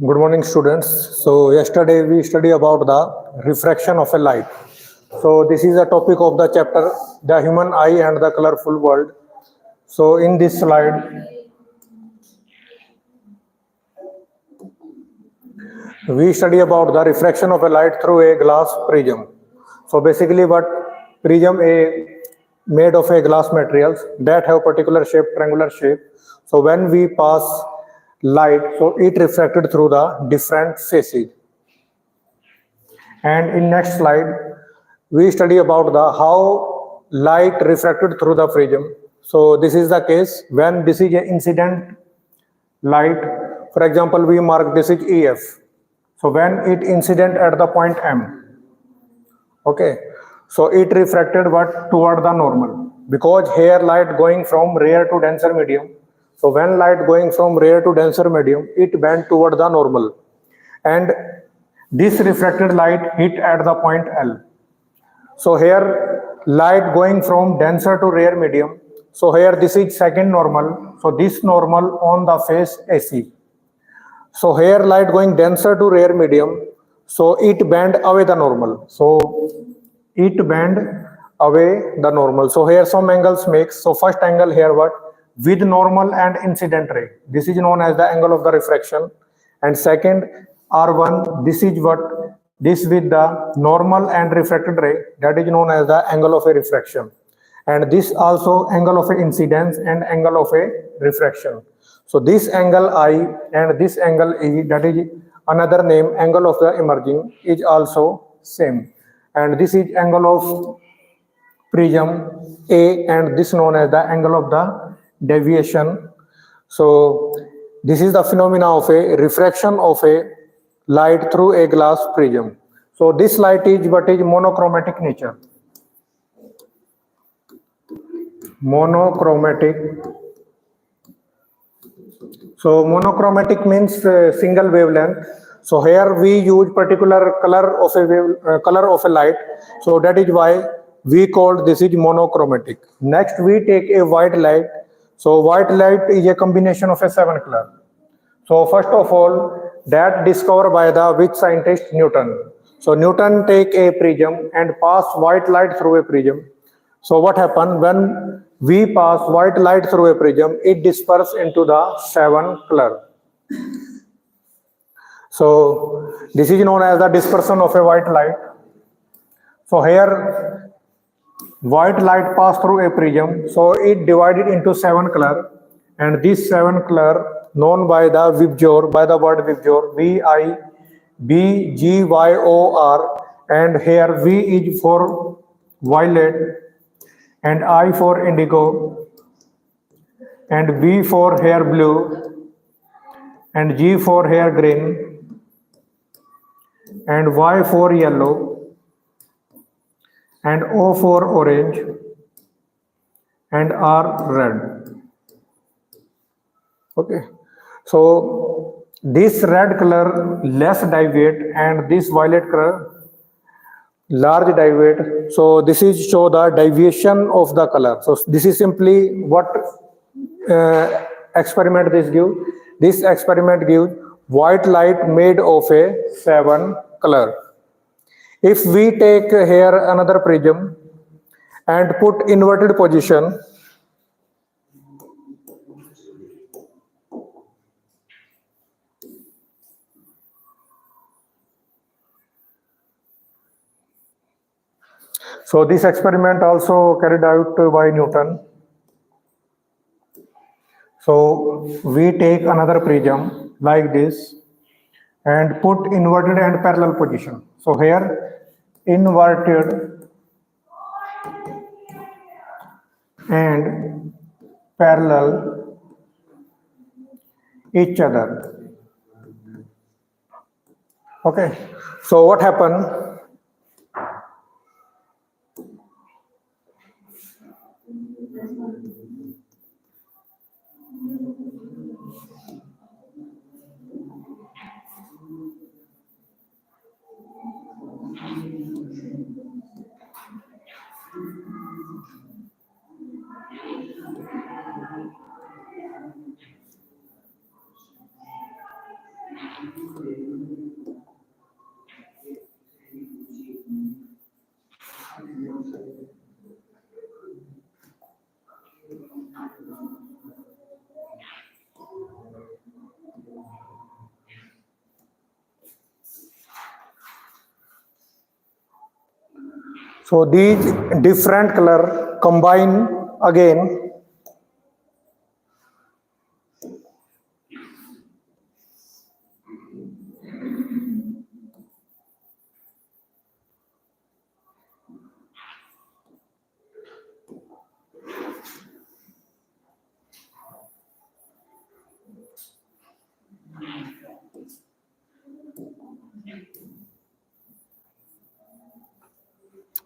Good morning, students. So yesterday we studied about the refraction of a light. So this is a topic of the chapter, the human eye and the colorful world. So in this slide, we study about the refraction of a light through a glass prism. So basically what prism a made of a glass materials that have particular shape, triangular shape. So when we pass light, so it refracted through the different faces. And in next slide, we study about the how light refracted through the prism. So this is the case when this is an incident light. For example, we mark this is EF. So when it incident at the point M, okay, so it refracted what toward the normal, because here light going from rare to denser medium. So when light going from rare to denser medium, it bent toward the normal, and this refracted light hit at the point L. So here light going from denser to rare medium. So here this is second normal. So this normal on the face AC. So here light going denser to rare medium. So it bend away the normal. So it bend away the normal. So here some angles makes. So first angle here what? With normal and incident ray. This is known as the angle of the refraction. And second R1, this is what? This with the normal and refracted ray, that is known as the angle of a refraction. And this also angle of a incidence and angle of a refraction. So this angle I and this angle E, that is another name, angle of the emerging, is also same. And this is angle of prism A, and this known as the angle of the deviation. So this is the phenomena of a refraction of a light through a glass prism. So this light is what is monochromatic nature. Monochromatic. So monochromatic means single wavelength. So here we use particular color of a color of a light. So that is why we called this is monochromatic. Next we take a white light. So white light is a combination of a 7 color. So first of all, that discovered by the which scientist? Newton. So Newton take a prism and pass white light through a prism. So what happened when we pass white light through a prism? It disperses into the 7 color. So this is known as the dispersion of a white light. So here white light passed through a prism. So it divided into 7 color, and this 7 color known by the Vibgyor, by the word Vibgyor, VIBGYOR, and here V is for violet, and I for indigo, and B for hair blue, and G for hair green, and Y for yellow, and O for orange, and R red. Okay. So this red color less deviate, and this violet color large deviate. So this is show the deviation of the color. So this is simply what experiment this give. This experiment gives white light made of a 7 color. If we take here another prism and put inverted position, so this experiment also carried out by Newton. So we take another prism like this and put inverted and parallel position. So here inverted and parallel each other. Okay. So what happened? So these different color combine again.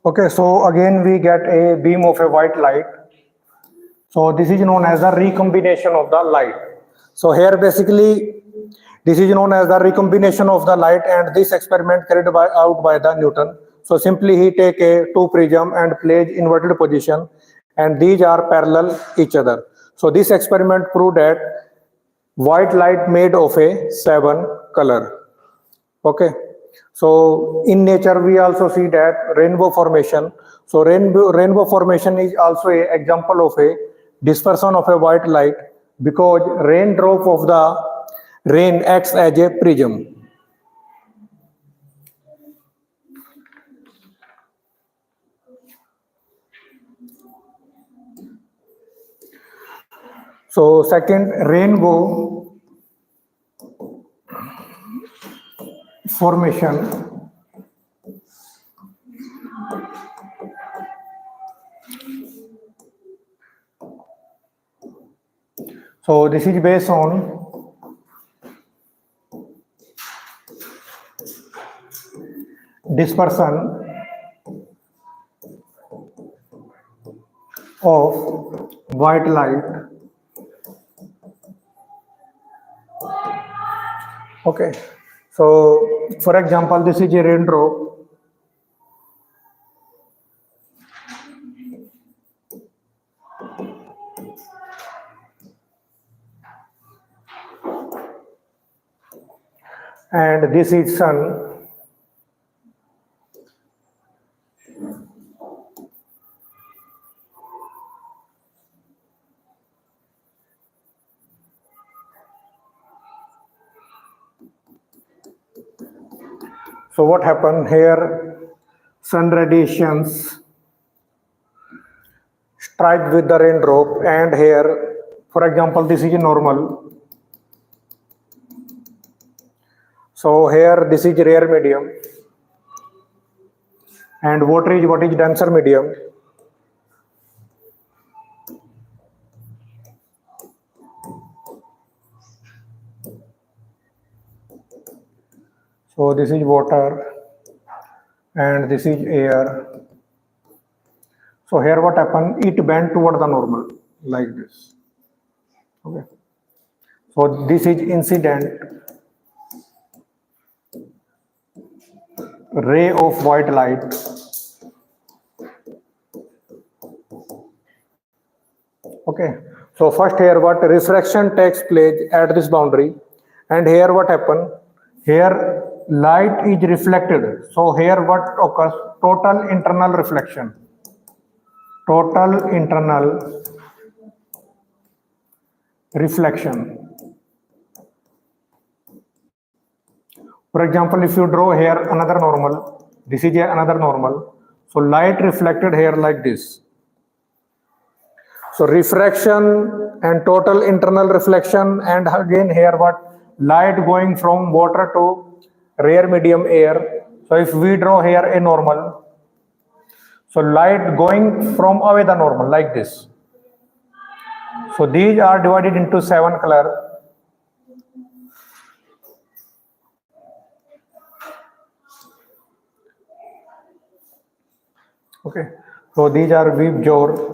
Okay, so again we get a beam of a white light. So this is known as the recombination of the light. So here basically this is known as the recombination of the light, and this experiment carried out by the Newton. So simply he take a two prism and place inverted position, and these are parallel each other. So this experiment proved that white light made of a 7 color. Okay, so in nature we also see that rainbow formation. So rainbow formation is also an example of a dispersion of a white light, because raindrop of the rain acts as a prism. So second, rainbow formation. So this is based on dispersion of white light. Okay, so for example, this is a raindrop. And this is sun. So what happened here? Sun radiations strike with the raindrop, and here, for example, this is normal. So here this is rare medium, and what is denser medium. So this is water and this is air. So here what happened? It bent toward the normal like this. Okay. So this is incident ray of white light. Okay. So first here what refraction takes place at this boundary, and here what happened? Here light is reflected. So here what occurs? Total internal reflection. Total internal reflection. For example, if you draw here another normal, this is another normal. So light reflected here like this. So refraction and total internal reflection, and again here what? Light going from water to rare medium air. So if we draw here a normal, so light going from away the normal like this. So these are divided into 7 color. Okay, so these are weave jor.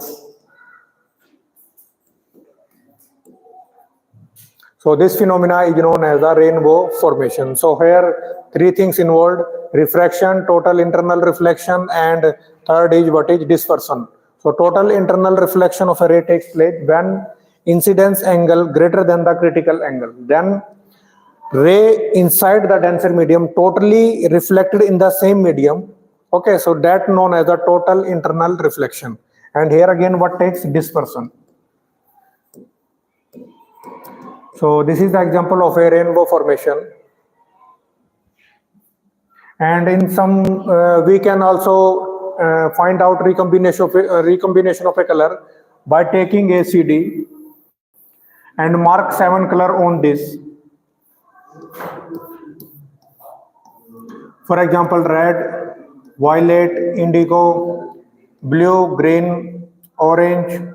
So this phenomena is known as the rainbow formation. So here 3 things involved: refraction, total internal reflection, and third is what is dispersion. So total internal reflection of a ray takes place when incidence angle greater than the critical angle. Then ray inside the denser medium totally reflected in the same medium. Okay, so that known as the total internal reflection. And here again, what takes dispersion. So this is the example of a rainbow formation. And in some, we can also find out recombination of a color by taking a CD and mark 7 color on this. For example, red, violet, indigo, blue, green, orange,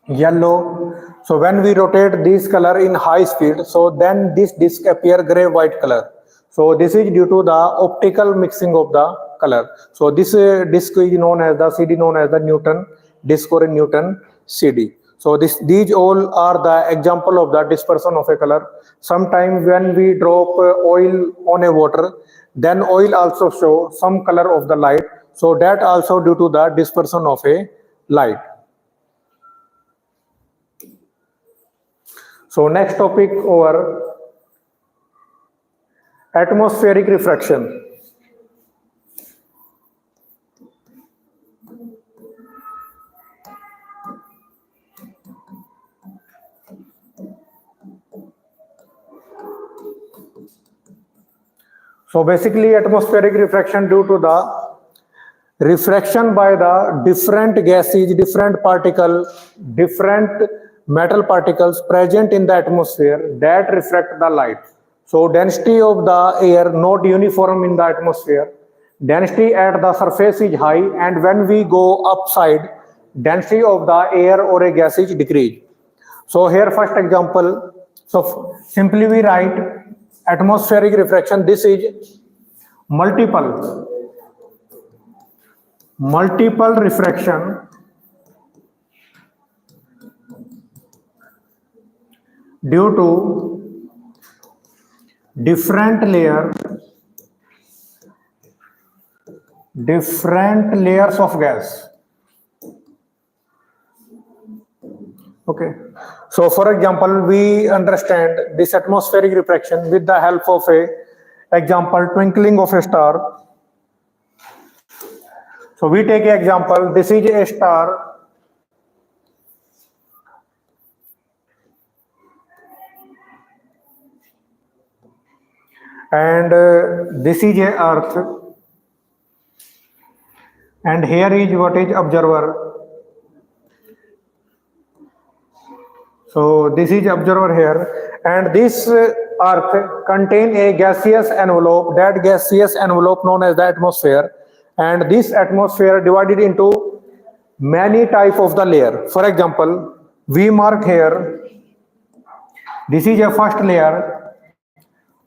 yellow. So when we rotate this color in high speed, so then this disc appear gray white color. So this is due to the optical mixing of the color. So this disc is known as the CD, known as the Newton disc or Newton CD. So these all are the example of the dispersion of a color. Sometimes when we drop oil on a water, then oil also show some color of the light. So that also due to the dispersion of a light. So next topic over atmospheric refraction. So basically atmospheric refraction due to the refraction by the different gases, different particles, different metal particles present in the atmosphere that refract the light. So density of the air not uniform in the atmosphere. Density at the surface is high, and when we go upside, density of the air or a gas is decreased. So here first example, so simply we write atmospheric refraction. This is multiple refraction due to different layers of gas. Okay, so for example, we understand this atmospheric refraction with the help of a example twinkling of a star. So we take an example, this is a star and this is a earth, and here is what is observer. So this is observer here, and this earth contain a gaseous envelope, that gaseous envelope known as the atmosphere, and this atmosphere divided into many type of the layer. For example, we mark here, this is a first layer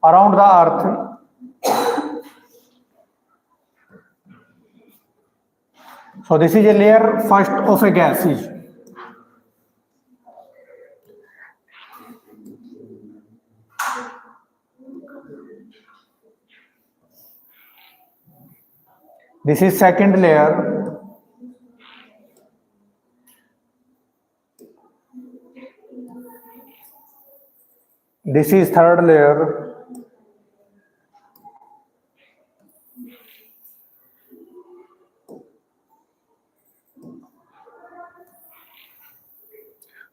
around the earth. So this is a layer first of a gases. This is second layer. This is third layer.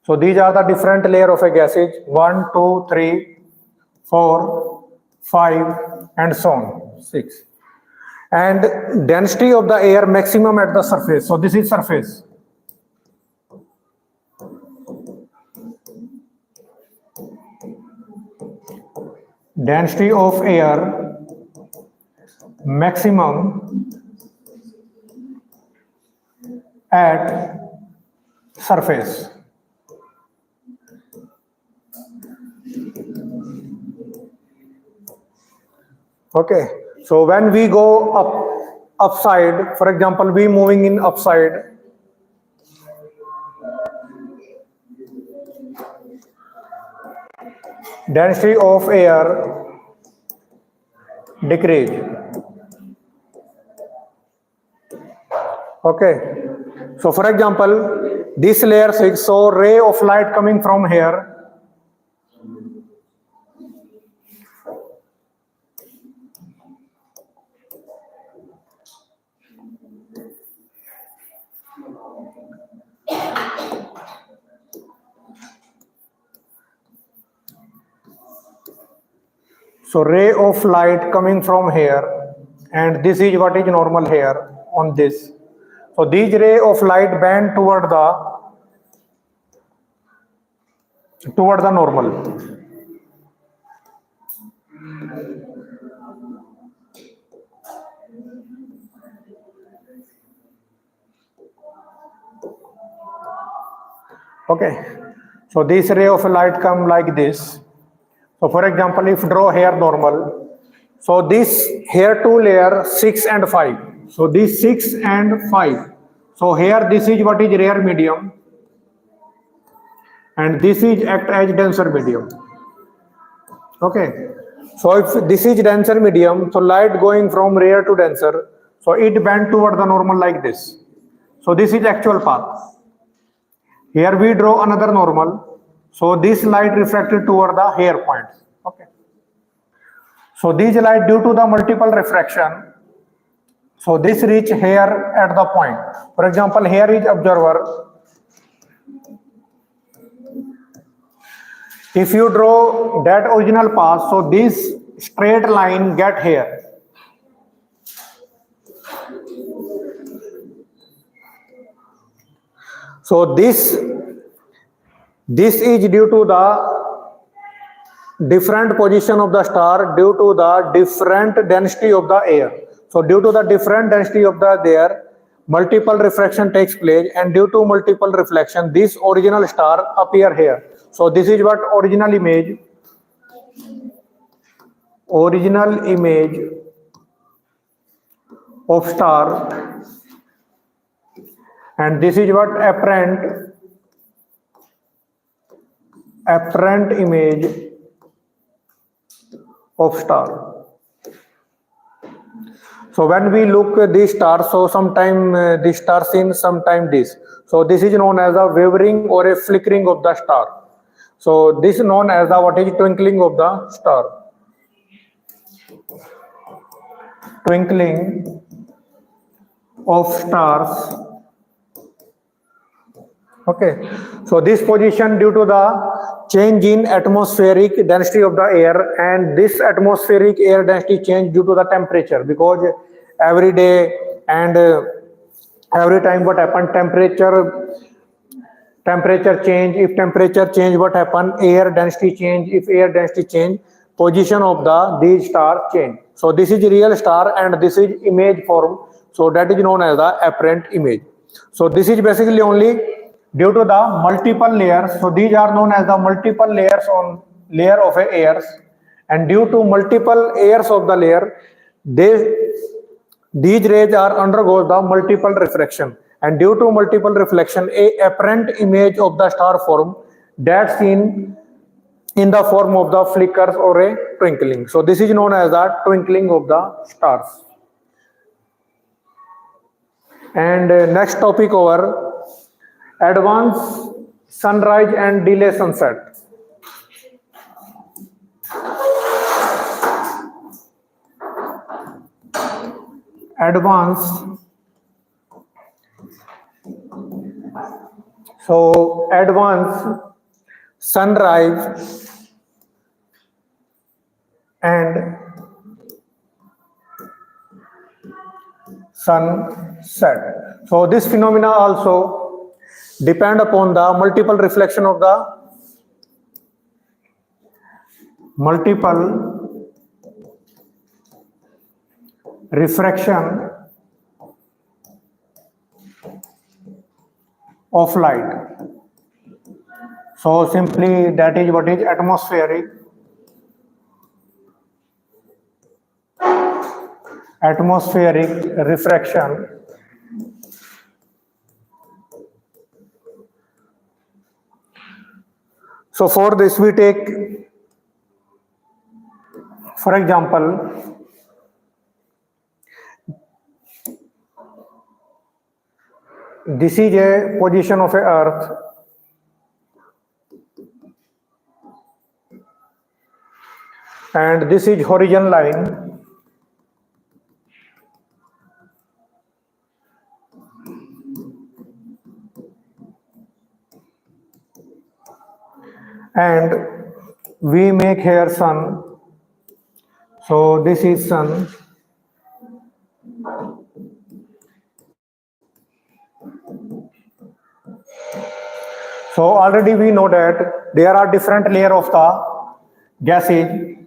So these are the different layer of a gases, 1, 2, 3, 4, 5, and so on, 6. And density of the air maximum at the surface. So this is surface. Density of air maximum at surface. Okay, so when we go upside, for example, we moving in upside, density of air decrease. Okay, so for example, this layer 6, so ray of light coming from here, So ray of light coming from here, and this is what is normal here on this. So these ray of light bend toward the normal. Okay. So this ray of light come like this. So for example, if draw here normal, so this here two layer 6 and 5. So this 6 and 5. So here this is what is rare medium, and this is act as denser medium. Okay. So if this is denser medium, so light going from rare to denser, so it bend toward the normal like this. So this is actual path. Here we draw another normal. So this light refracted toward the hair points. Okay. So these light due to the multiple refraction, so this reach here at the point. For example, here is observer. If you draw that original path, so this straight line get here. So this is due to the different position of the star due to the different density of the air. So due to the different density of the air, multiple refraction takes place, and due to multiple reflection, this original star appear here. So this is what original image of star, and this is what apparent image of star. So when we look at this star, so sometime this star seen, sometime this. So this is known as a wavering or a flickering of the star. So this is known as the what is twinkling of the star. Twinkling of stars. Okay. So this position due to the change in atmospheric density of the air, and this atmospheric air density change due to the temperature, because every day and every time what happen, temperature change. If temperature change, what happen, air density change. If air density change, position of these star change. So this is real star and this is image form, so that is known as the apparent image. So this is basically only due to the multiple layers. So these are known as the multiple layers on layer of a airs, and due to multiple airs of the layer, these rays are undergo the multiple refraction, and due to multiple reflection, a apparent image of the star form that's seen in the form of the flickers or a twinkling. So this is known as the twinkling of the stars. And next topic over advance sunrise and delay sunset. Advance. So advance sunrise and sunset. So this phenomena also depend upon the multiple reflection of the multiple refraction of light. So simply that is what is atmospheric refraction So for this we take, for example, this is a position of a earth and this is horizon line, and we make here sun, So this is sun. So already we know that there are different layers of the gases.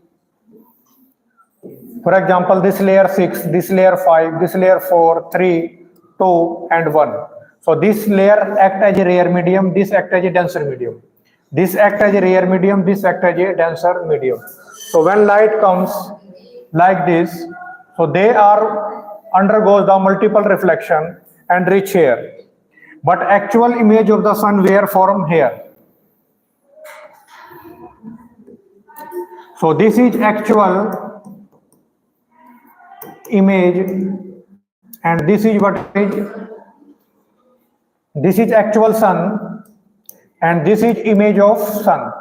For example, this layer 6, this layer 5, this layer 4, 3, 2, and 1. So this layer act as a rare medium, this act as a denser medium. This act as a rare medium, this act as a denser medium. So when light comes like this, so they are undergoes the multiple reflection and reach here. But actual image of the sun where form here. So this is actual image, and this is what is, this is actual sun, and this is image of sun.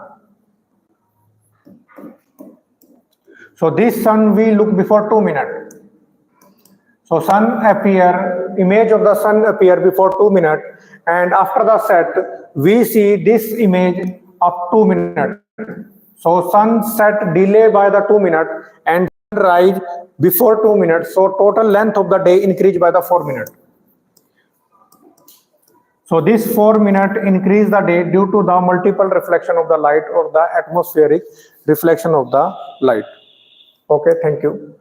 So this sun we look before 2 minutes. So sun appear, image of the sun appear before 2 minutes, and after the set we see this image of 2 minutes. So sun set delay by the 2 minutes and rise before 2 minutes. So total length of the day increase by the 4 minutes. So this 4 minutes increase the day due to the multiple reflection of the light or the atmospheric reflection of the light. Okay, thank you.